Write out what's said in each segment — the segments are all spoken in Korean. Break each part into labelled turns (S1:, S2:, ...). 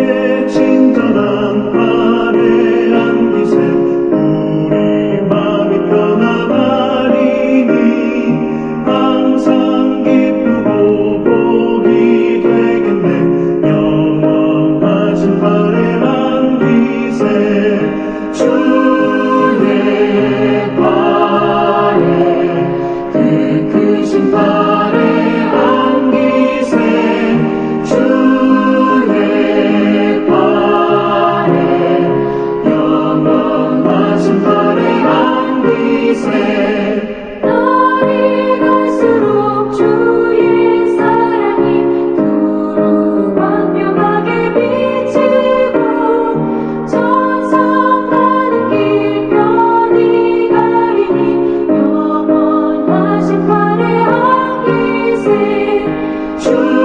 S1: 주의 친절한 아래 안기세 우리 마음이 편안하리니 항상 기쁘고 복이 되겠네 영원하신 발에 안기세 주의 발에 그 크신 발에 안기세 주의 발에 영원하신 발에 안기세
S2: 날이 갈수록 주의 사랑이 두루 광명하게 비치고 천상 가는 길 편히 가리니 영원하신 발에 안기세
S1: 주의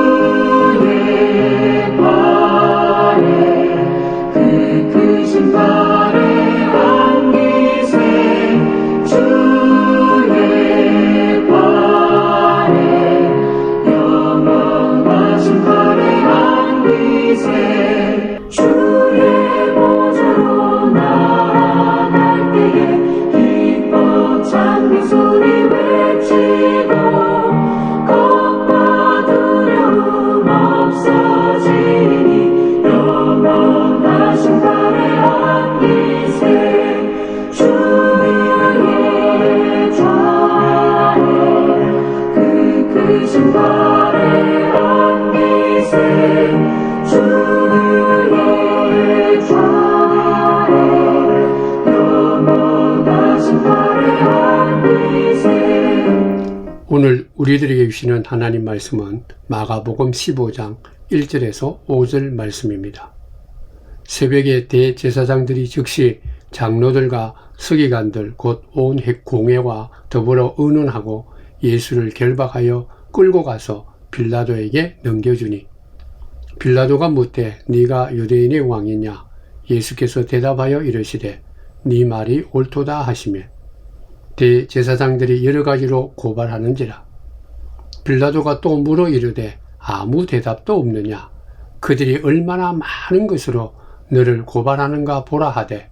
S1: 발에 그 크신 발에 안기세 주의 발에 영원하신 발에 안기세 주의 보좌로 나아갈 때에 기뻐 찬미 소리 외치고 겁과 두려움 없어지니 영원하신 발에 안기세 주의 좌에 그 크신 발에 안기세 주의 좌에 영원하신 발에 안기세.
S3: 오늘 우리들에게 주시는 하나님 말씀은 마가복음 15장 1절에서 5절 말씀입니다. 새벽에 대제사장들이 즉시 장로들과 서기관들 곧 온 공회와 더불어 의논하고 예수를 결박하여 끌고 가서 빌라도에게 넘겨주니 빌라도가 묻되 네가 유대인의 왕이냐? 예수께서 대답하여 이르시되 네 말이 옳도다 하시며 대제사장들이 여러 가지로 고발하는지라. 빌라도가 또 물어 이르되 아무 대답도 없느냐? 그들이 얼마나 많은 것으로 너를 고발하는가 보라 하되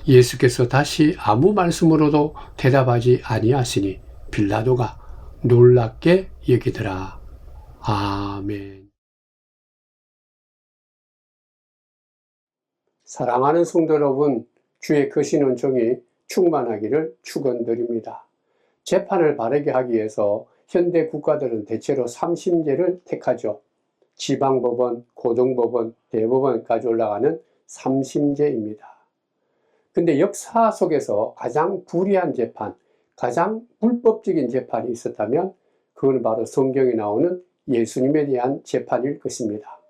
S3: 예수께서 다시 아무 말씀으로도 대답하지 아니하시니 빌라도가 놀랍게 여기더라. 아멘. 사랑하는 성도 여러분, 주의 크신 은총이 충만하기를 축원드립니다. 재판을 바르게 하기 위해서 현대 국가들은 대체로 3심제를 택하죠. 지방법원, 고등법원, 대법원까지 올라가는 3심제입니다. 근데 역사 속에서 가장 불의한 재판, 가장 불법적인 재판이 있었다면 그건 바로 성경에 나오는 예수님에 대한 재판일 것입니다.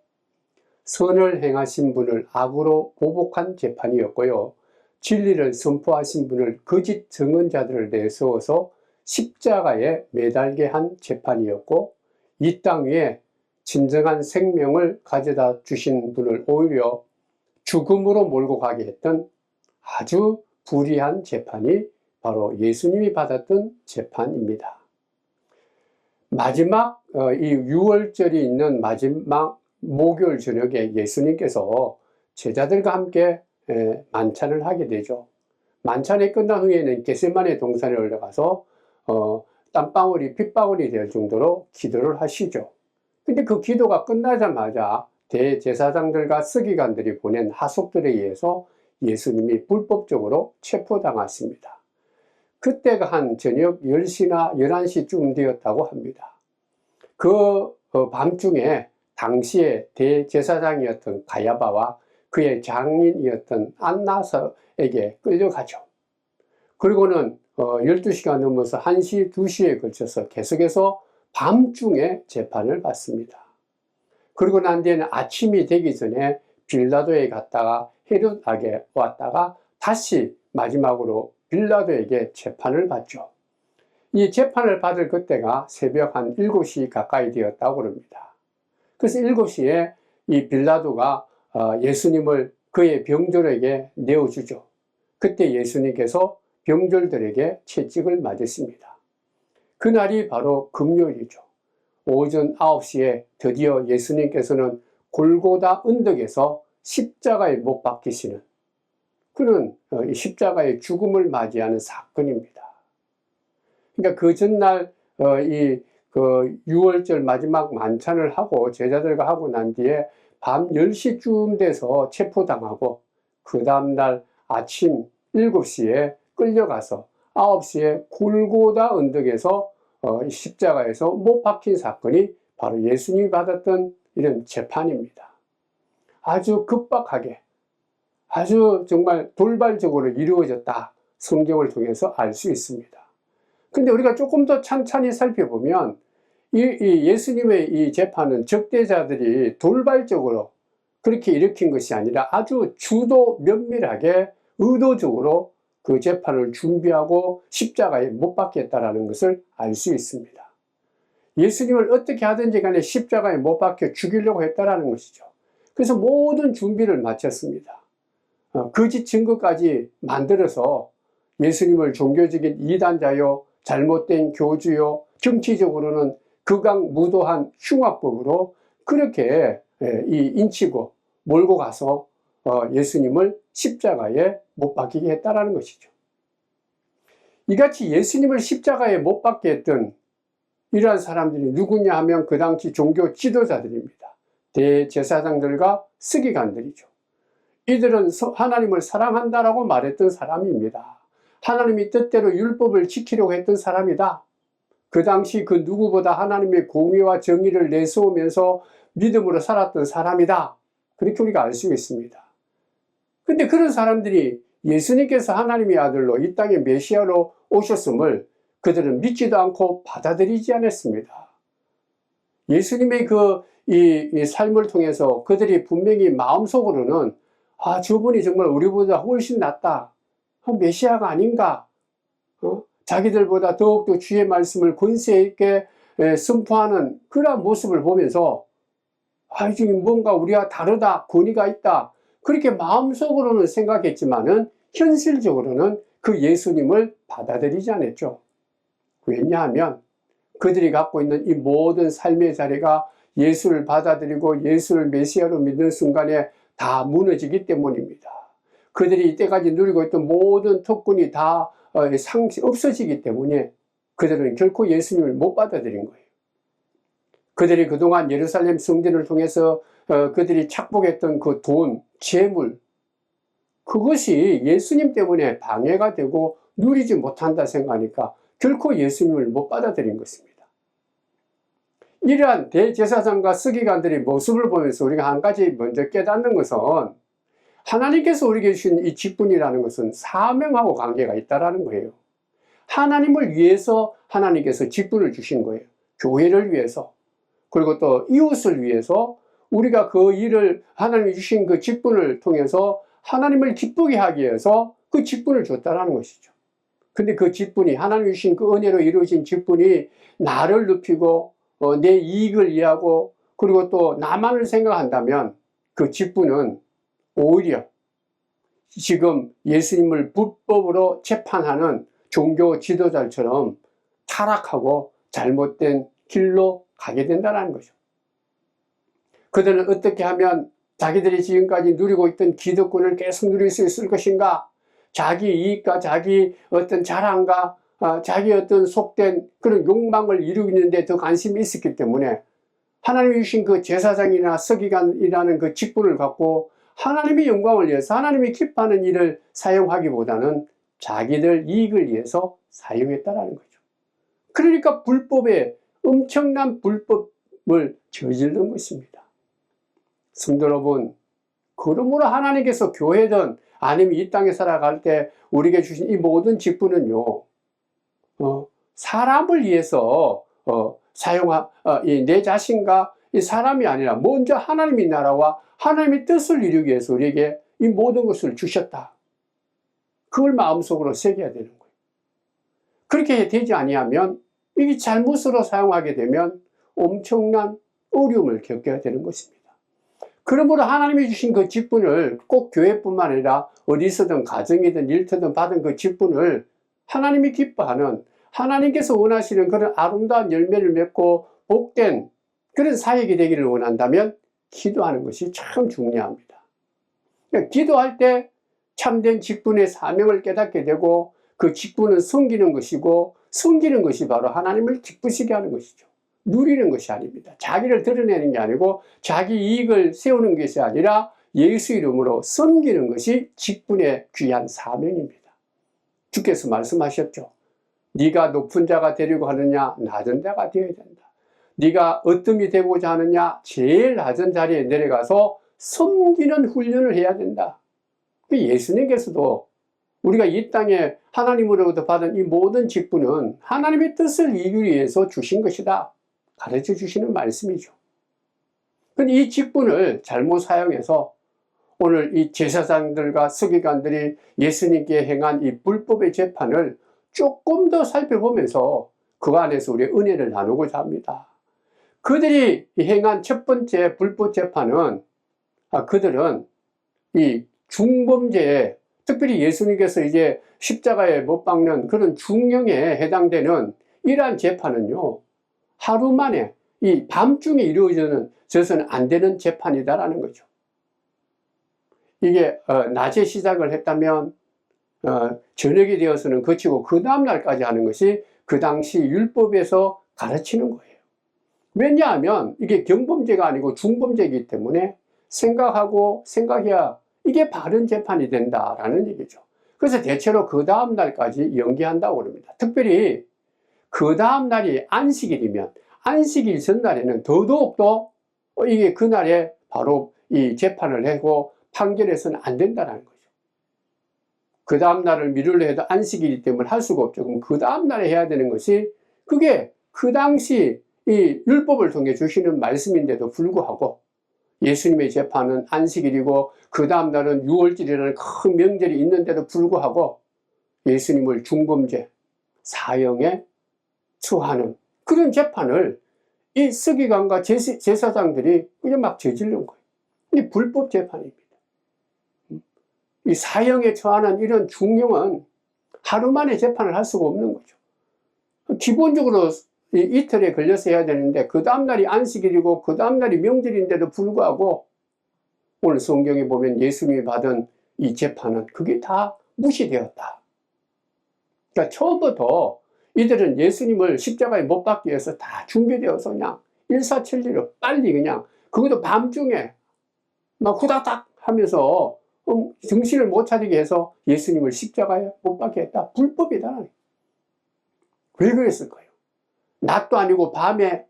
S3: 선을 행하신 분을 악으로 보복한 재판이었고요. 진리를 선포하신 분을 거짓 증언자들을 내세워서 십자가에 매달게 한 재판이었고 이 땅 위에 진정한 생명을 가져다 주신 분을 오히려 죽음으로 몰고 가게 했던 아주 불의한 재판이 바로 예수님이 받았던 재판입니다. 마지막 이 6월절이 있는 마지막 목요일 저녁에 예수님께서 제자들과 함께 만찬을 하게 되죠. 만찬이 끝난 후에는 겟세마네 동산에 올라가서 땀방울이 핏방울이 될 정도로 기도를 하시죠. 근데 그 기도가 끝나자마자 대제사장들과 서기관들이 보낸 하속들에 의해서 예수님이 불법적으로 체포당했습니다. 그때가 한 저녁 10시나 11시쯤 되었다고 합니다. 그 밤중에 당시에 대제사장이었던 가야바와 그의 장인이었던 안나서에게 끌려가죠. 그리고는 12시가 넘어서 1시, 2시에 걸쳐서 계속해서 밤중에 재판을 받습니다. 그리고 난 뒤에는 아침이 되기 전에 빌라도에 갔다가 헤롯에게 왔다가 다시 마지막으로 빌라도에게 재판을 받죠. 이 재판을 받을 그때가 새벽 한 7시 가까이 되었다고 합니다. 그래서 7시에 이 빌라도가 예수님을 그의 병졸에게 내어주죠. 그때 예수님께서 병졸들에게 채찍을 맞으십니다. 그날이 바로 금요일이죠. 오전 9시에 드디어 예수님께서는 골고다 언덕에서 십자가에 못 박히시는 그런 이 십자가의 죽음을 맞이하는 사건입니다. 그러니까 그 전날 그 6월절 마지막 만찬을 하고 제자들과 하고 난 뒤에 밤 10시쯤 돼서 체포당하고 그 다음날 아침 7시에 끌려가서 9시에 골고다 언덕에서 십자가에서 못 박힌 사건이 바로 예수님이 받았던 이런 재판입니다. 아주 급박하게 아주 정말 돌발적으로 이루어졌다. 성경을 통해서 알 수 있습니다. 근데 우리가 조금 더 찬찬히 살펴보면 이 예수님의 이 재판은 적대자들이 돌발적으로 그렇게 일으킨 것이 아니라 아주 주도 면밀하게 의도적으로 그 재판을 준비하고 십자가에 못 박겠다라는 것을 알 수 있습니다. 예수님을 어떻게 하든지 간에 십자가에 못 박혀 죽이려고 했다라는 것이죠. 그래서 모든 준비를 마쳤습니다. 거짓 증거까지 만들어서 예수님을 종교적인 이단자요, 잘못된 교주요, 정치적으로는 극악무도한 흉악법으로 그렇게 인치고 몰고 가서 예수님을 십자가에 못 박히게 했다라는 것이죠. 이같이 예수님을 십자가에 못 박게 했던 이러한 사람들이 누구냐 하면 그 당시 종교 지도자들입니다. 대제사장들과 서기관들이죠. 이들은 하나님을 사랑한다라고 말했던 사람입니다. 하나님이 뜻대로 율법을 지키려고 했던 사람이다. 그 당시 그 누구보다 하나님의 공의와 정의를 내세우면서 믿음으로 살았던 사람이다. 그렇게 우리가 알 수 있습니다. 근데 그런 사람들이 예수님께서 하나님의 아들로 이 땅에 메시아로 오셨음을 그들은 믿지도 않고 받아들이지 않았습니다. 예수님의 이 삶을 통해서 그들이 분명히 마음속으로는 저분이 정말 우리보다 훨씬 낫다. 메시아가 아닌가? 자기들보다 더욱더 주의 말씀을 권세 있게 선포하는 그러한 모습을 보면서 지금 뭔가 우리와 다르다, 권위가 있다. 그렇게 마음속으로는 생각했지만은 현실적으로는 그 예수님을 받아들이지 않았죠. 왜냐하면 그들이 갖고 있는 이 모든 삶의 자리가 예수를 받아들이고 예수를 메시아로 믿는 순간에 다 무너지기 때문입니다. 그들이 이때까지 누리고 있던 모든 특권이 다 없어지기 때문에 그들은 결코 예수님을 못 받아들인 거예요. 그들이 그동안 예루살렘 성전을 통해서 그들이 착복했던 그 돈, 재물, 그것이 예수님 때문에 방해가 되고 누리지 못한다 생각하니까 결코 예수님을 못 받아들인 것입니다. 이러한 대제사장과 서기관들의 모습을 보면서 우리가 한 가지 먼저 깨닫는 것은 하나님께서 우리에게 주신 이 직분이라는 것은 사명하고 관계가 있다는 거예요. 하나님을 위해서 하나님께서 직분을 주신 거예요. 교회를 위해서, 그리고 또 이웃을 위해서 우리가 그 일을 하나님이 주신 그 직분을 통해서 하나님을 기쁘게 하기 위해서 그 직분을 줬다는 것이죠. 근데 그 직분이 하나님이 주신 그 은혜로 이루어진 직분이 나를 높이고 내 이익을 이해하고 그리고 또 나만을 생각한다면 그 직분은 오히려 지금 예수님을 불법으로 재판하는 종교 지도자처럼 타락하고 잘못된 길로 가게 된다는 거죠. 그들은 어떻게 하면 자기들이 지금까지 누리고 있던 기득권을 계속 누릴 수 있을 것인가? 자기 이익과 자기 어떤 자랑과 자기 어떤 속된 그런 욕망을 이루는 데 더 관심이 있었기 때문에 하나님이 주신 그 제사장이나 서기관이라는 그 직분을 갖고 하나님의 영광을 위해서 하나님이 기뻐하는 일을 사용하기보다는 자기들 이익을 위해서 사용했다는 거죠. 그러니까 엄청난 불법을 저지른 것입니다. 성도 여러분, 그러므로 하나님께서 교회든 아니면 이 땅에 살아갈 때 우리에게 주신 이 모든 직분은요, 사람을 위해서 내 자신과 이 사람이 아니라 먼저 하나님의 나라와 하나님의 뜻을 이루기 위해서 우리에게 이 모든 것을 주셨다. 그걸 마음속으로 새겨야 되는 거예요. 그렇게 되지 아니하면 이게 잘못으로 사용하게 되면 엄청난 어려움을 겪어야 되는 것입니다. 그러므로 하나님이 주신 그 직분을 꼭 교회뿐만 아니라 어디서든 가정이든 일터든 받은 그 직분을 하나님이 기뻐하는 하나님께서 원하시는 그런 아름다운 열매를 맺고 복된 그런 사역이 되기를 원한다면 기도하는 것이 참 중요합니다. 그러니까 기도할 때 참된 직분의 사명을 깨닫게 되고 그 직분은 섬기는 것이고 섬기는 것이 바로 하나님을 기쁘시게 하는 것이죠. 누리는 것이 아닙니다. 자기를 드러내는 게 아니고 자기 이익을 세우는 것이 아니라 예수 이름으로 섬기는 것이 직분의 귀한 사명입니다. 주께서 말씀하셨죠. 네가 높은 자가 되려고 하느냐 낮은 자가 되어야 된다. 네가 어뜸이 되고자 하느냐 제일 낮은 자리에 내려가서 섬기는 훈련을 해야 된다. 예수님께서도 우리가 이 땅에 하나님으로부터 받은 이 모든 직분은 하나님의 뜻을 이루기 위해서 주신 것이다. 가르쳐 주시는 말씀이죠. 근데 이 직분을 잘못 사용해서 오늘 이 제사장들과 서기관들이 예수님께 행한 이 불법의 재판을 조금 더 살펴보면서 그 안에서 우리의 은혜를 나누고자 합니다. 그들이 행한 첫 번째 불법 재판은 그들은 이 중범죄에 특별히 예수님께서 이제 십자가에 못 박는 그런 중형에 해당되는 이러한 재판은요, 하루 만에 이 밤중에 이루어져서는 안 되는 재판이다라는 거죠. 이게 낮에 시작을 했다면 저녁이 되어서는 거치고 그 다음날까지 하는 것이 그 당시 율법에서 가르치는 거예요. 왜냐하면 이게 경범죄가 아니고 중범죄이기 때문에 생각하고 생각해야 이게 바른 재판이 된다라는 얘기죠. 그래서 대체로 그 다음날까지 연기한다고 합니다. 특별히 그 다음날이 안식일이면 안식일 전날에는 더더욱더 이게 그날에 바로 이 재판을 하고 판결해서는 안 된다는 거죠. 그 다음날을 미루려 해도 안식일이기 때문에 할 수가 없죠. 그럼 그 다음날에 해야 되는 것이 그게 그 당시 이 율법을 통해 주시는 말씀인데도 불구하고 예수님의 재판은 안식일이고 그 다음날은 유월절이라는 큰 명절이 있는데도 불구하고 예수님을 중범죄, 사형에 처하는 그런 재판을 이 서기관과 제사장들이 그냥 막 저지른 거예요. 이 불법 재판입니다. 이 사형에 처하는 이런 중형은 하루 만에 재판을 할 수가 없는 거죠. 기본적으로 이틀에 걸려서 해야 되는데 그 다음날이 안식일이고 그 다음날이 명절인데도 불구하고 오늘 성경에 보면 예수님이 받은 이 재판은 그게 다 무시되었다. 그러니까 처음부터 이들은 예수님을 십자가에 못 박기 위해서 다 준비되어서 그냥 일사천리로 빨리 그냥 그것도 밤중에 막 후다닥 하면서 정신을 못 차리게 해서 예수님을 십자가에 못 박게 했다. 불법이다. 왜 그랬을까요? 낮도 아니고 밤에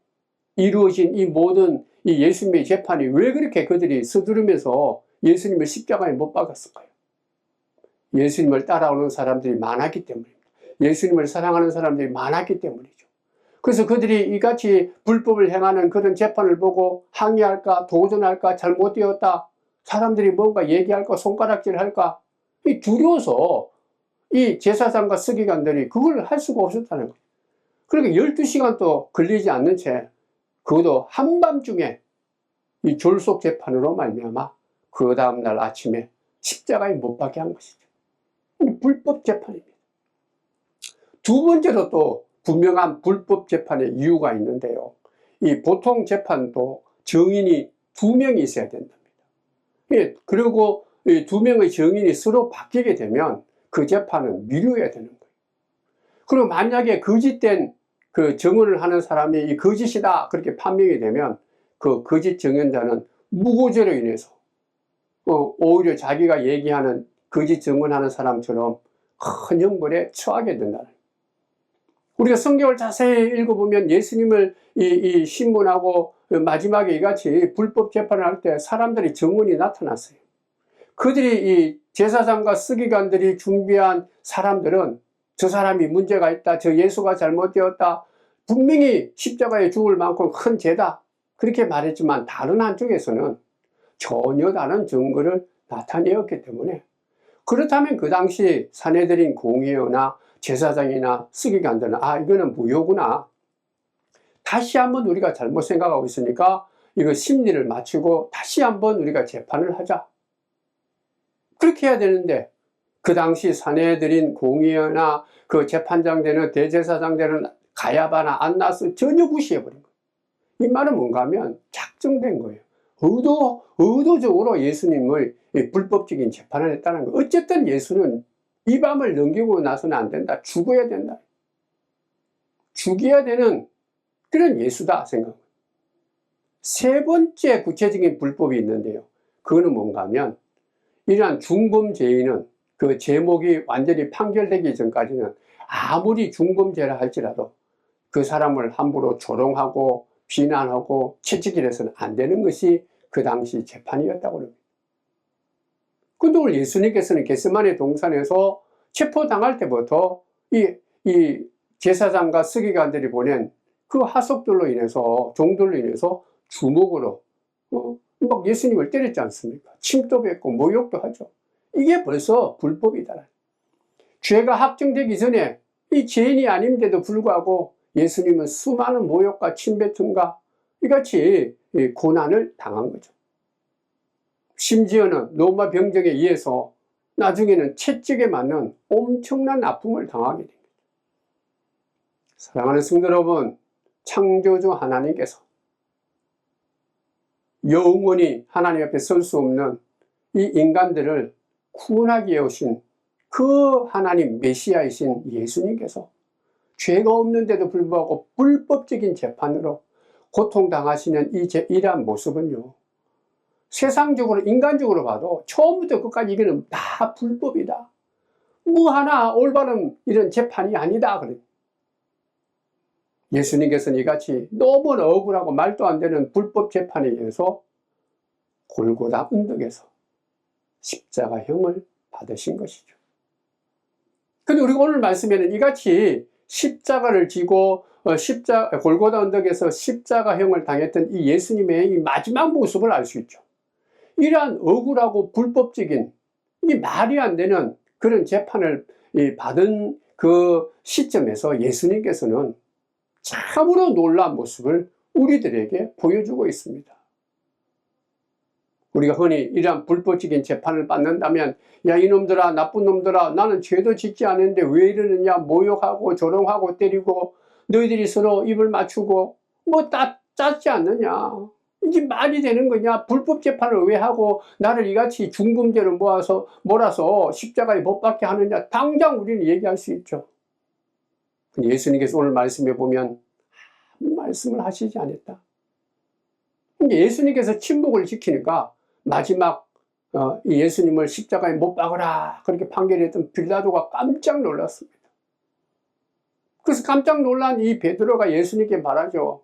S3: 이루어진 이 모든 이 예수님의 재판이 왜 그렇게 그들이 서두르면서 예수님을 십자가에 못 박았을까요? 예수님을 따라오는 사람들이 많았기 때문입니다. 예수님을 사랑하는 사람들이 많았기 때문이죠. 그래서 그들이 이같이 불법을 행하는 그런 재판을 보고 항의할까, 도전할까, 잘못되었다, 사람들이 뭔가 얘기할까, 손가락질할까, 두려워서 이 제사장과 서기관들이 그걸 할 수가 없었다는 거예요. 그러니까 12시간도 걸리지 않는 채 그것도 한밤중에 이 졸속 재판으로 말미암아 그 다음날 아침에 십자가에 못 박게 한 것이죠. 불법 재판입니다. 두 번째로 또 분명한 불법 재판의 이유가 있는데요. 이 보통 재판도 정인이 2명이 있어야 된답니다. 그리고 이 2명의 정인이 서로 바뀌게 되면 그 재판은 미루어야 되는 거예요. 그리고 만약에 거짓된 그 증언을 하는 사람이 이 거짓이다 그렇게 판명이 되면 그 거짓 증언자는 무고죄로 인해서 오히려 자기가 얘기하는 거짓 증언하는 사람처럼 큰 형벌에 처하게 된다는 거예요. 우리가 성경을 자세히 읽어보면 예수님을 이 신문하고 마지막에 이같이 불법 재판을 할 때 사람들이 증언이 나타났어요. 그들이 이 제사장과 서기관들이 준비한 사람들은 저 사람이 문제가 있다, 저 예수가 잘못되었다, 분명히 십자가에 죽을 만큼 큰 죄다 그렇게 말했지만 다른 한쪽에서는 전혀 다른 증거를 나타내었기 때문에 그렇다면 그 당시 사내들인 공의회나 제사장이나 서기관들은 이거는 무효구나, 다시 한번 우리가 잘못 생각하고 있으니까 이거 심리를 마치고 다시 한번 우리가 재판을 하자, 그렇게 해야 되는데 그 당시 사내들인 공의회나 그 재판장 되는 대제사장 되는 가야바나 안나스 전혀 무시해버린 거예요. 이 말은 뭔가 하면 작정된 거예요. 의도적으로 예수님을 불법적인 재판을 했다는 거. 어쨌든 예수는 이 밤을 넘기고 나서는 안 된다. 죽어야 된다. 죽여야 되는 그런 예수다 생각합니다. 세 번째 구체적인 불법이 있는데요. 그거는 뭔가 하면 이러한 중범죄인은 그 제목이 완전히 판결되기 전까지는 아무리 중범죄라 할지라도 그 사람을 함부로 조롱하고 비난하고 채찍질해서는 안 되는 것이 그 당시 재판이었다고 합니다. 근데 오늘 예수님께서는 겟세마네 동산에서 체포당할 때부터 이 제사장과 서기관들이 보낸 그 하석들로 인해서, 종들로 인해서 주먹으로 막 예수님을 때렸지 않습니까? 침도 뱉고 모욕도 하죠. 이게 벌써 불법이다. 죄가 확정되기 전에 이 죄인이 아닌데도 불구하고 예수님은 수많은 모욕과 침뱉음과 이같이 고난을 당한 거죠. 심지어는 로마 병정에 의해서 나중에는 채찍에 맞는 엄청난 아픔을 당하게 됩니다. 사랑하는 성도 여러분, 창조주 하나님께서 영원히 하나님 앞에 설 수 없는 이 인간들을 구원하기 위해 오신 그 하나님 메시아이신 예수님께서 죄가 없는데도 불구하고 불법적인 재판으로 고통당하시는 이러한 모습은요, 세상적으로 인간적으로 봐도 처음부터 끝까지 이거는 다 불법이다, 뭐 하나 올바른 이런 재판이 아니다. 그래. 예수님께서는 이같이 너무 억울하고 말도 안 되는 불법 재판에 의해서 골고다 언덕에서 십자가형을 받으신 것이죠. 근데 우리가 오늘 말씀에는 이같이 십자가를 지고 골고다 언덕에서 십자가형을 당했던 이 예수님의 이 마지막 모습을 알 수 있죠. 이러한 억울하고 불법적인 이 말이 안 되는 그런 재판을 받은 그 시점에서 예수님께서는 참으로 놀라운 모습을 우리들에게 보여주고 있습니다. 우리가 흔히 이러한 불법적인 재판을 받는다면, 야 이놈들아, 나쁜 놈들아, 나는 죄도 짓지 않았는데 왜 이러느냐, 모욕하고 조롱하고 때리고 너희들이 서로 입을 맞추고 뭐 짜지 않느냐, 이게 말이 되는 거냐, 불법 재판을 왜 하고 나를 이같이 중범죄를 몰아서 십자가에 못 박게 하느냐, 당장 우리는 얘기할 수 있죠. 예수님께서 오늘 말씀에 보면 아무 말씀을 하시지 않았다. 예수님께서 침묵을 지키니까 마지막 이 예수님을 십자가에 못 박으라 그렇게 판결했던 빌라도가 깜짝 놀랐습니다. 그래서 깜짝 놀란 이 베드로가 예수님께 말하죠.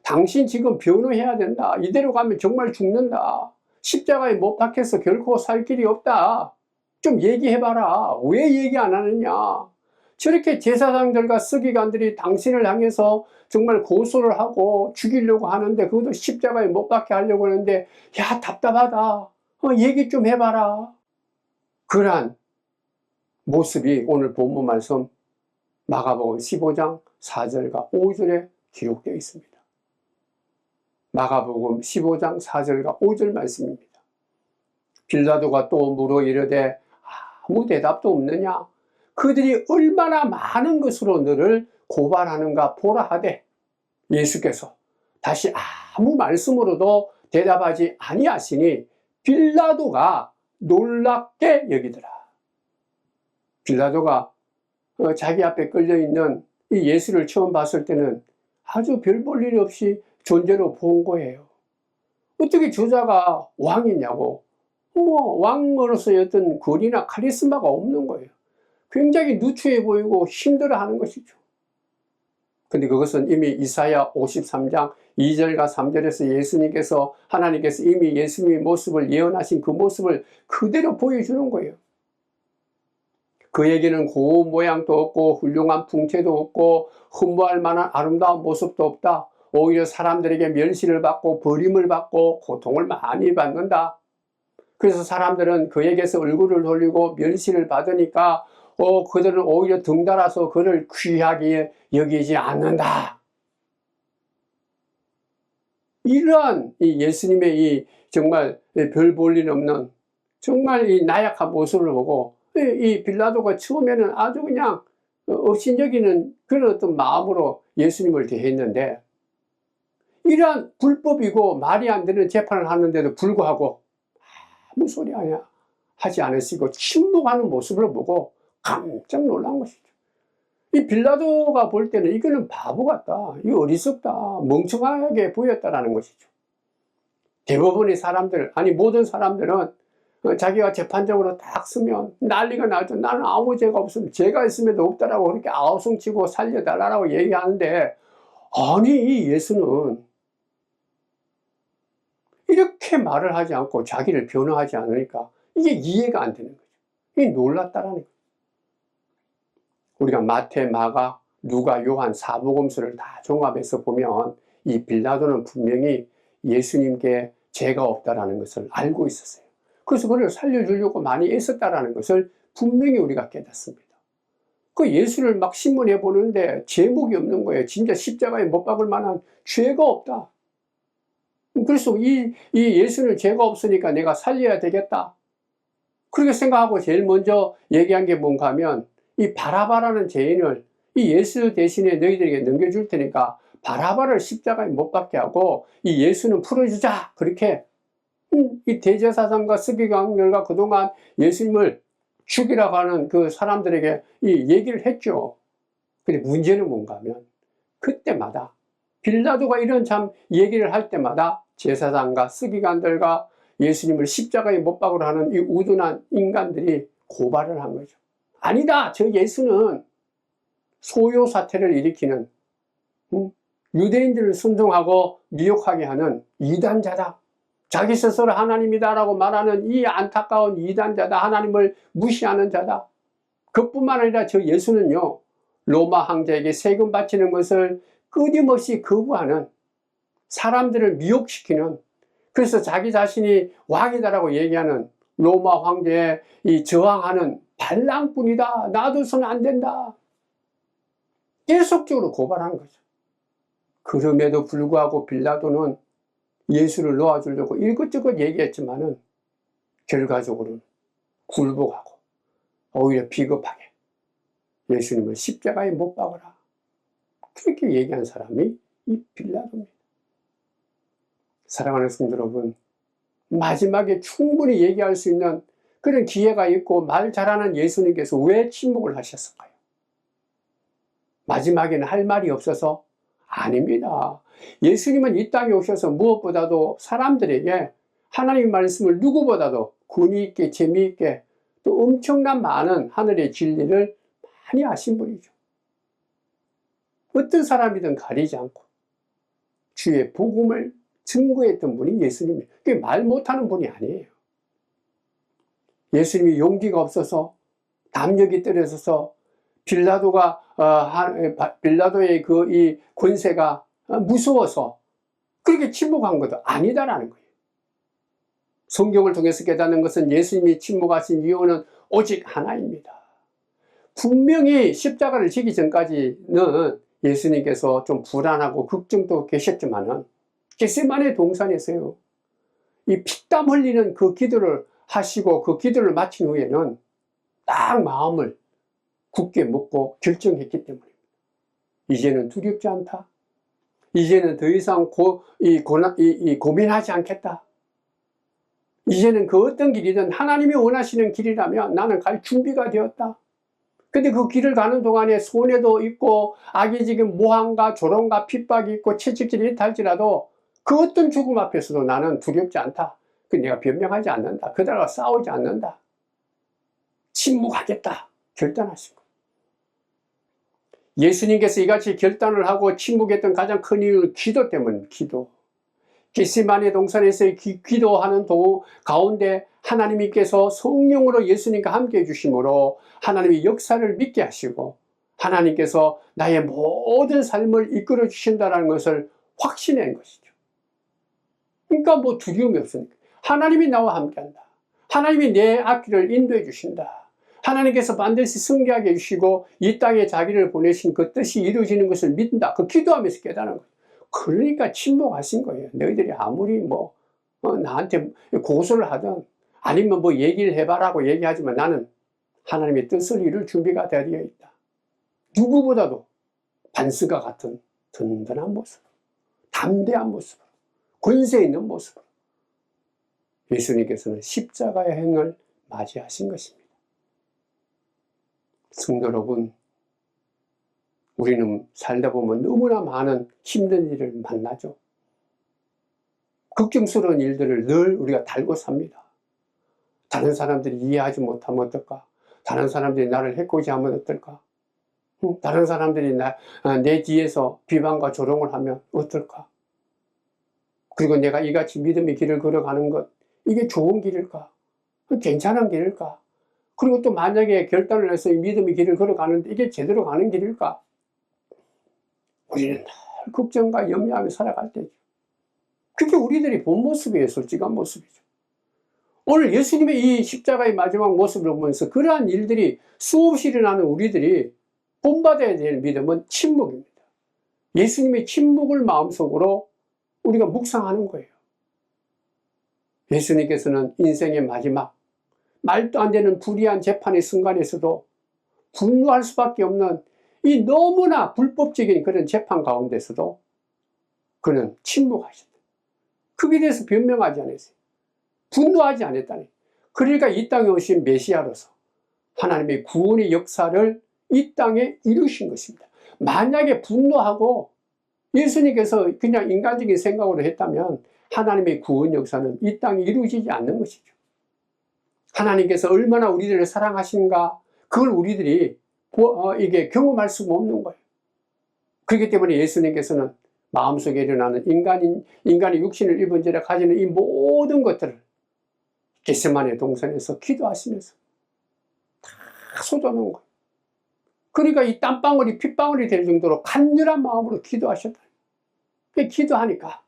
S3: 당신 지금 변호해야 된다. 이대로 가면 정말 죽는다. 십자가에 못 박혀서 결코 살 길이 없다. 좀 얘기해봐라. 왜 얘기 안 하느냐. 저렇게 제사장들과 서기관들이 당신을 향해서 정말 고소를 하고 죽이려고 하는데, 그것도 십자가에 못 박게 하려고 하는데, 야 답답하다. 얘기 좀 해봐라. 그러한 모습이 오늘 본문 말씀 마가복음 15장 4절과 5절에 기록되어 있습니다. 마가복음 15장 4절과 5절 말씀입니다. 빌라도가 또 물어 이르되 아무 대답도 없느냐? 그들이 얼마나 많은 것으로 너를 고발하는가 보라 하되, 예수께서 다시 아무 말씀으로도 대답하지 아니하시니 빌라도가 놀랍게 여기더라. 빌라도가 자기 앞에 끌려있는 이 예수를 처음 봤을 때는 아주 별 볼 일 없이 존재로 본 거예요. 어떻게 저자가 왕이냐고, 뭐 왕으로서의 어떤 권위나 카리스마가 없는 거예요. 굉장히 누추해 보이고 힘들어하는 것이죠. 근데 그것은 이미 이사야 53장 2절과 3절에서 하나님께서 이미 예수님의 모습을 예언하신 그 모습을 그대로 보여주는 거예요. 그에게는 고운 모양도 없고 훌륭한 풍채도 없고 흠모할 만한 아름다운 모습도 없다. 오히려 사람들에게 멸시를 받고 버림을 받고 고통을 많이 받는다. 그래서 사람들은 그에게서 얼굴을 돌리고 멸시를 받으니까 그들은 오히려 등달아서 그를 귀하게 여기지 않는다. 이러한 이 예수님의 이 정말 별 볼 일 없는 정말 이 나약한 모습을 보고 이 빌라도가 처음에는 아주 그냥 업신여기는 그런 어떤 마음으로 예수님을 대했는데, 이러한 불법이고 말이 안 되는 재판을 하는데도 불구하고 아무 소리 하지 않으시고 침묵하는 모습을 보고 깜짝 놀란 것이죠. 이 빌라도가 볼 때는 이거는 바보 같다, 이거 어리석다, 멍청하게 보였다라는 것이죠. 대부분의 사람들, 아니 모든 사람들은 자기가 재판적으로 딱 쓰면 난리가 나죠. 나는 아무 죄가 없으면 죄가 있음에도 없다라고 그렇게 아우성치고 살려달라고 얘기하는데, 아니 이 예수는 이렇게 말을 하지 않고 자기를 변호하지 않으니까 이게 이해가 안 되는 거죠. 이게 놀랐다라는 거죠. 우리가 마태, 마가, 누가, 요한, 사복음서를 다 종합해서 보면 이 빌라도는 분명히 예수님께 죄가 없다라는 것을 알고 있었어요. 그래서 그를 살려주려고 많이 애썼다라는 것을 분명히 우리가 깨닫습니다. 그 예수를 막 신문해 보는데 제목이 없는 거예요. 진짜 십자가에 못 박을 만한 죄가 없다. 그래서 이 예수는 죄가 없으니까 내가 살려야 되겠다, 그렇게 생각하고 제일 먼저 얘기한 게 뭔가 하면, 이 바라바라는 죄인을 이 예수 대신에 너희들에게 넘겨줄 테니까 바라바를 십자가에 못 박게 하고 이 예수는 풀어주자, 그렇게 이 대제사장과 서기관들과 그동안 예수님을 죽이라고 하는 그 사람들에게 이 얘기를 했죠. 근데 문제는 뭔가 하면, 그때마다 빌라도가 이런 참 얘기를 할 때마다 제사장과 서기관들과 예수님을 십자가에 못 박으러 하는 이 우둔한 인간들이 고발을 한 거죠. 아니다, 저 예수는 소요 사태를 일으키는, 유대인들을 선동하고 미혹하게 하는 이단자다, 자기 스스로 하나님이다라고 말하는 이 안타까운 이단자다, 하나님을 무시하는 자다. 그뿐만 아니라 저 예수는요, 로마 황제에게 세금 바치는 것을 끊임없이 거부하는, 사람들을 미혹시키는, 그래서 자기 자신이 왕이다라고 얘기하는 로마 황제에 이 저항하는 반랑뿐이다, 놔둬서는 안 된다, 계속적으로 고발한 거죠. 그럼에도 불구하고 빌라도는 예수를 놓아주려고 이것저것 얘기했지만은 결과적으로는 굴복하고 오히려 비겁하게 예수님을 십자가에 못 박아라, 그렇게 얘기한 사람이 이 빌라도입니다. 사랑하는 성도 여러분, 마지막에 충분히 얘기할 수 있는 그런 기회가 있고 말 잘하는 예수님께서 왜 침묵을 하셨을까요? 마지막에는 할 말이 없어서? 아닙니다. 예수님은 이 땅에 오셔서 무엇보다도 사람들에게 하나님의 말씀을 누구보다도 권위 있게, 재미있게, 또 엄청난 많은 하늘의 진리를 많이 아신 분이죠. 어떤 사람이든 가리지 않고 주의 복음을 증거했던 분이 예수님이에요. 그게 말 못하는 분이 아니에요. 예수님이 용기가 없어서, 담력이 떨어져서 빌라도가 빌라도의 그 이 권세가 무서워서 그렇게 침묵한 것도 아니다라는 거예요. 성경을 통해서 깨닫는 것은 예수님이 침묵하신 이유는 오직 하나입니다. 분명히 십자가를 지기 전까지는 예수님께서 좀 불안하고 걱정도 계셨지만은 겟세마네 동산에서요, 이 피땀 흘리는 그 기도를 하시고 그 기도를 마친 후에는 딱 마음을 굳게 먹고 결정했기 때문입니다. 이제는 두렵지 않다. 이제는 더 이상 고민하지 않겠다. 이제는 그 어떤 길이든 하나님이 원하시는 길이라면 나는 갈 준비가 되었다. 근데 그 길을 가는 동안에 손해도 있고 악의적인 모함과 조롱과 핍박이 있고 채찍질이 있다 할지라도 그 어떤 죽음 앞에서도 나는 두렵지 않다. 내가 변명하지 않는다. 그들과 싸우지 않는다. 침묵하겠다. 결단하신 거예요. 예수님께서 이같이 결단을 하고 침묵했던 가장 큰 이유는 기도 때문입니다. 기도. 겟세마네 동산에서의 기도하는 가운데 하나님께서 성령으로 예수님과 함께 해주심으로 하나님의 역사를 믿게 하시고 하나님께서 나의 모든 삶을 이끌어 주신다는 것을 확신한 것이죠. 그러니까 뭐 두려움이 없으니까. 하나님이 나와 함께한다. 하나님이 내 앞길을 인도해 주신다. 하나님께서 반드시 승리하게 해주시고 이 땅에 자기를 보내신 그 뜻이 이루어지는 것을 믿는다. 그 기도하면서 깨달은 거예요. 그러니까 침묵하신 거예요. 너희들이 아무리 나한테 고소를 하든 아니면 뭐 얘기를 해봐라고 얘기하지만 나는 하나님의 뜻을 이룰 준비가 되어 있다. 누구보다도 반스가 같은 든든한 모습. 담대한 모습으로, 권세 있는 모습으로 예수님께서는 십자가의 행을 맞이하신 것입니다. 성도 여러분, 우리는 살다 보면 너무나 많은 힘든 일을 만나죠. 걱정스러운 일들을 늘 우리가 달고 삽니다. 다른 사람들이 이해하지 못하면 어떨까? 다른 사람들이 나를 해코지하면 어떨까? 다른 사람들이 내 뒤에서 비방과 조롱을 하면 어떨까? 그리고 내가 이같이 믿음의 길을 걸어가는 것, 이게 좋은 길일까? 괜찮은 길일까? 그리고 또 만약에 결단을 해서 이 믿음의 길을 걸어가는데 이게 제대로 가는 길일까? 우리는 늘 걱정과 염려하며 살아갈 때죠. 그게 우리들이 본 모습이에요. 솔직한 모습이죠. 오늘 예수님의 이 십자가의 마지막 모습을 보면서 그러한 일들이 수없이 일어나는 우리들이 본받아야 될 믿음은 침묵입니다. 예수님의 침묵을 마음속으로 우리가 묵상하는 거예요. 예수님께서는 인생의 마지막 말도 안 되는 불의한 재판의 순간에서도 분노할 수밖에 없는 이 너무나 불법적인 그런 재판 가운데서도 그는 침묵하셨다. 그에 대해서 변명하지 않았어요. 분노하지 않았다니. 그러니까 이 땅에 오신 메시아로서 하나님의 구원의 역사를 이 땅에 이루신 것입니다. 만약에 분노하고 예수님께서 그냥 인간적인 생각으로 했다면 하나님의 구원 역사는 이 땅에 이루어지지 않는 것이죠. 하나님께서 얼마나 우리들을 사랑하신가, 그걸 우리들이 이게 경험할 수가 없는 거예요. 그렇기 때문에 예수님께서는 마음속에 일어나는 인간의 육신을 입은 죄를 가지는 이 모든 것들을 겟세마네 동산에서 기도하시면서 다 쏟아놓은 거예요. 그러니까 이 땀방울이 핏방울이 될 정도로 간절한 마음으로 기도하셨다. 기도하니까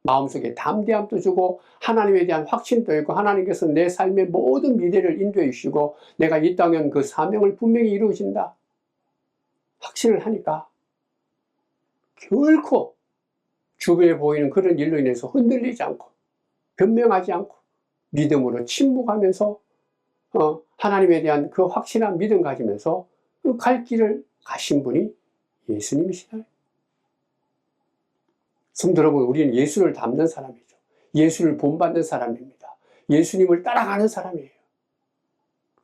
S3: 마음속에 담대함도 주고 하나님에 대한 확신도 있고 하나님께서 내 삶의 모든 미래를 인도해 주시고 내가 이 땅엔 그 사명을 분명히 이루어진다 확신을 하니까 결코 주변에 보이는 그런 일로 인해서 흔들리지 않고 변명하지 않고 믿음으로 침묵하면서 하나님에 대한 그 확실한 믿음 가지면서 그 갈 길을 가신 분이 예수님이시다. 성도 여러분, 우리는 예수를 닮는 사람이죠. 예수를 본받는 사람입니다. 예수님을 따라가는 사람이에요.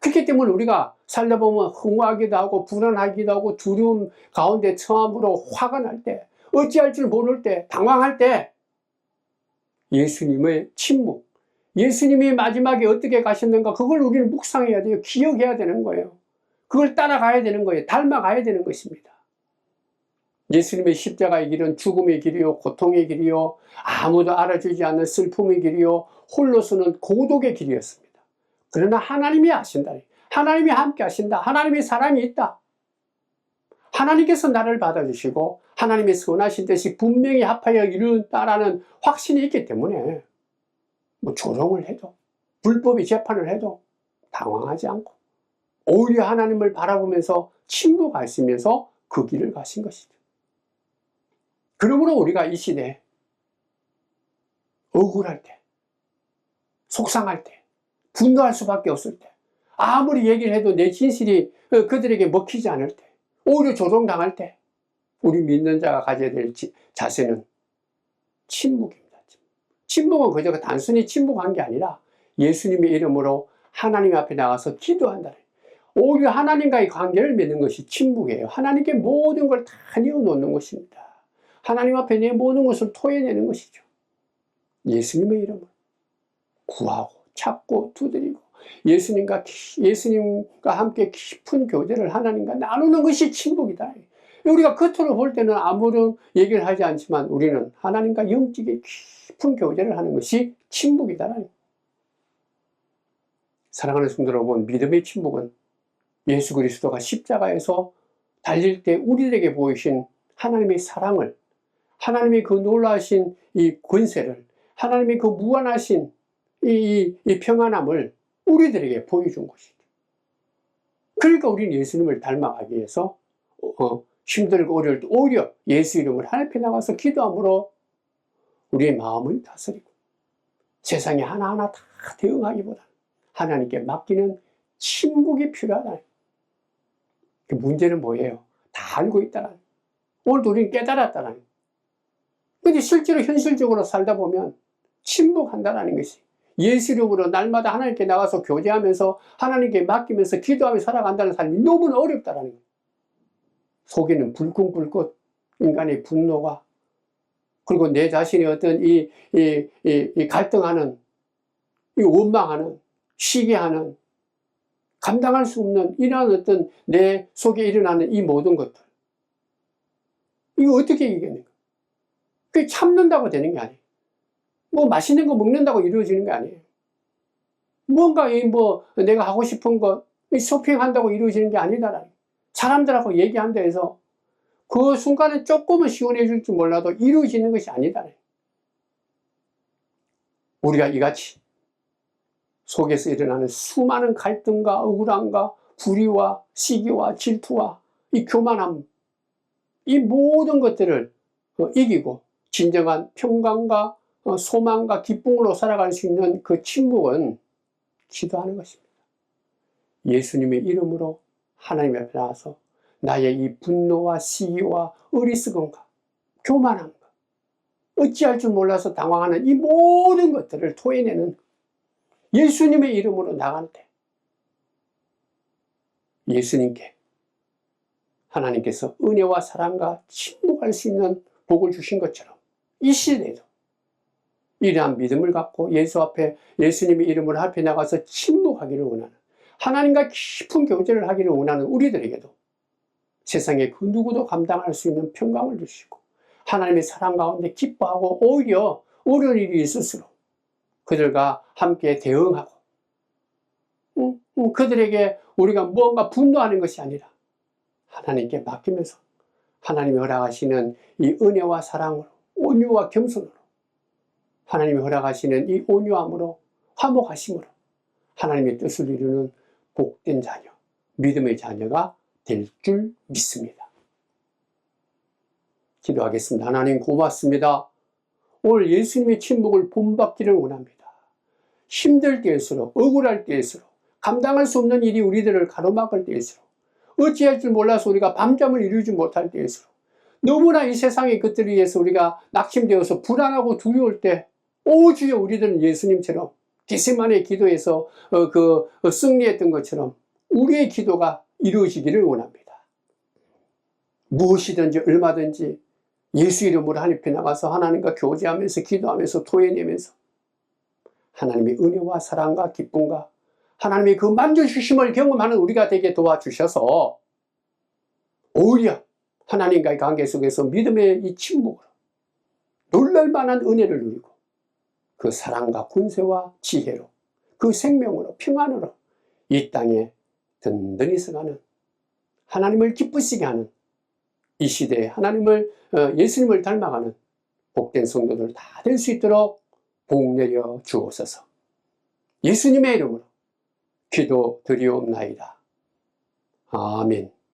S3: 그렇기 때문에 우리가 살다 보면 흥하기도 하고 불안하기도 하고 두려움 가운데 처함으로 화가 날 때, 어찌할 줄 모를 때, 당황할 때 예수님의 침묵, 예수님이 마지막에 어떻게 가셨는가 그걸 우리는 묵상해야 돼요. 기억해야 되는 거예요. 그걸 따라가야 되는 거예요. 닮아가야 되는 것입니다. 예수님의 십자가의 길은 죽음의 길이요, 고통의 길이요, 아무도 알아주지 않는 슬픔의 길이요, 홀로서는 고독의 길이었습니다. 그러나 하나님이 아신다. 하나님이 함께 하신다. 하나님의 사랑이 있다. 하나님께서 나를 받아주시고 하나님의 선하신 뜻이 분명히 합하여 이룬다라는 확신이 있기 때문에 뭐 조롱을 해도 불법의 재판을 해도 당황하지 않고 오히려 하나님을 바라보면서 침묵하시면서 그 길을 가신 것이죠. 그러므로 우리가 이 시대에 억울할 때, 속상할 때, 분노할 수밖에 없을 때, 아무리 얘기를 해도 내 진실이 그들에게 먹히지 않을 때, 오히려 조롱당할 때, 우리 믿는 자가 가져야 될 자세는 침묵입니다. 침묵은 그저 단순히 침묵한 게 아니라 예수님의 이름으로 하나님 앞에 나가서 기도한다. 오히려 하나님과의 관계를 맺는 것이 침묵이에요. 하나님께 모든 걸 다 내어놓는 것입니다. 하나님 앞에 내 모든 것을 토해내는 것이죠. 예수님의 이름을 구하고 찾고 두드리고 예수님과 함께 깊은 교제를 하나님과 나누는 것이 침묵이다. 우리가 겉으로 볼 때는 아무런 얘기를 하지 않지만 우리는 하나님과 영적인 깊은 교제를 하는 것이 침묵이다. 사랑하는 성도 여러분, 믿음의 침묵은 예수 그리스도가 십자가에서 달릴 때 우리에게 보이신 하나님의 사랑을, 하나님의 그 놀라우신 이 권세를, 하나님의 그 무한하신 이 평안함을 우리들에게 보여준 것이죠. 그러니까 우리는 예수님을 닮아가기 위해서 힘들고 어려울 때 오히려 예수 이름을 하나님 앞에 나가서 기도함으로 우리의 마음을 다스리고 세상에 하나하나 다 대응하기보다 하나님께 맡기는 침묵이 필요하다. 그 문제는 뭐예요? 다 알고 있다는. 오늘도 우리는 깨달았다는. 근데 실제로 현실적으로 살다 보면 침묵한다라는 것이, 예수 이름으로 날마다 하나님께 나가서 교제하면서 하나님께 맡기면서 기도하며 살아간다는 삶이 너무나 어렵다라는 거예요. 속에는 불끈불끈 인간의 분노가, 그리고 내 자신의 어떤 이 갈등하는, 이 원망하는, 시기하는, 감당할 수 없는 이러한 어떤 내 속에 일어나는 이 모든 것들, 이거 어떻게 이기겠는가? 그게 참는다고 되는 게 아니에요. 뭐 맛있는 거 먹는다고 이루어지는 게 아니에요. 뭔가 내가 하고 싶은 거 쇼핑한다고 이루어지는 게 아니다라는 거예요. 사람들하고 얘기한다 해서 그 순간에 조금은 시원해질지 몰라도 이루어지는 것이 아니다라는 거예요. 우리가 이같이 속에서 일어나는 수많은 갈등과 억울함과 불의와 시기와 질투와 이 교만함, 이 모든 것들을 이기고 진정한 평강과 소망과 기쁨으로 살아갈 수 있는 그 침묵은 기도하는 것입니다. 예수님의 이름으로 하나님 앞에 나와서 나의 이 분노와 시기와 어리석음과 교만함과 어찌할 줄 몰라서 당황하는 이 모든 것들을 토해내는 예수님의 이름으로 나갈 때 예수님께 하나님께서 은혜와 사랑과 침묵할 수 있는 복을 주신 것처럼 이 시대에도 이러한 믿음을 갖고 예수 앞에, 예수님의 이름으로 앞에 나가서 침묵하기를 원하는, 하나님과 깊은 교제를 하기를 원하는 우리들에게도 세상에 그 누구도 감당할 수 있는 평강을 주시고 하나님의 사랑 가운데 기뻐하고 오히려 어려운 일이 있을수록 그들과 함께 대응하고 그들에게 우리가 무언가 분노하는 것이 아니라 하나님께 맡기면서 하나님이 허락하시는 이 은혜와 사랑으로, 온유와 겸손으로, 하나님이 허락하시는 이 온유함으로, 화목하심으로 하나님의 뜻을 이루는 복된 자녀, 믿음의 자녀가 될 줄 믿습니다. 기도하겠습니다. 하나님 고맙습니다. 오늘 예수님의 침묵을 본받기를 원합니다. 힘들 때일수록, 억울할 때일수록, 감당할 수 없는 일이 우리들을 가로막을 때일수록, 어찌할 줄 몰라서 우리가 밤잠을 이루지 못할 때일수록, 너무나 이 세상의 것들에 의해서 우리가 낙심되어서 불안하고 두려울 때, 오 주여, 우리들은 예수님처럼 겟세마네 기도에서 승리했던 것처럼 우리의 기도가 이루어지기를 원합니다. 무엇이든지 얼마든지 예수 이름으로 하나님 앞에 나가서 하나님과 교제하면서 기도하면서 토해내면서 하나님의 은혜와 사랑과 기쁨과 하나님의 그 만져주심을 경험하는 우리가 되게 도와주셔서 오히려 하나님과의 관계 속에서 믿음의 이 침묵으로 놀랄만한 은혜를 누리고 그 사랑과 권세와 지혜로 그 생명으로 평안으로 이 땅에 든든히 서가는, 하나님을 기쁘시게 하는 이 시대에 하나님을, 예수님을 닮아가는 복된 성도들 다 될 수 있도록 복 내려 주옵소서. 예수님의 이름으로 기도드리옵나이다. 아멘.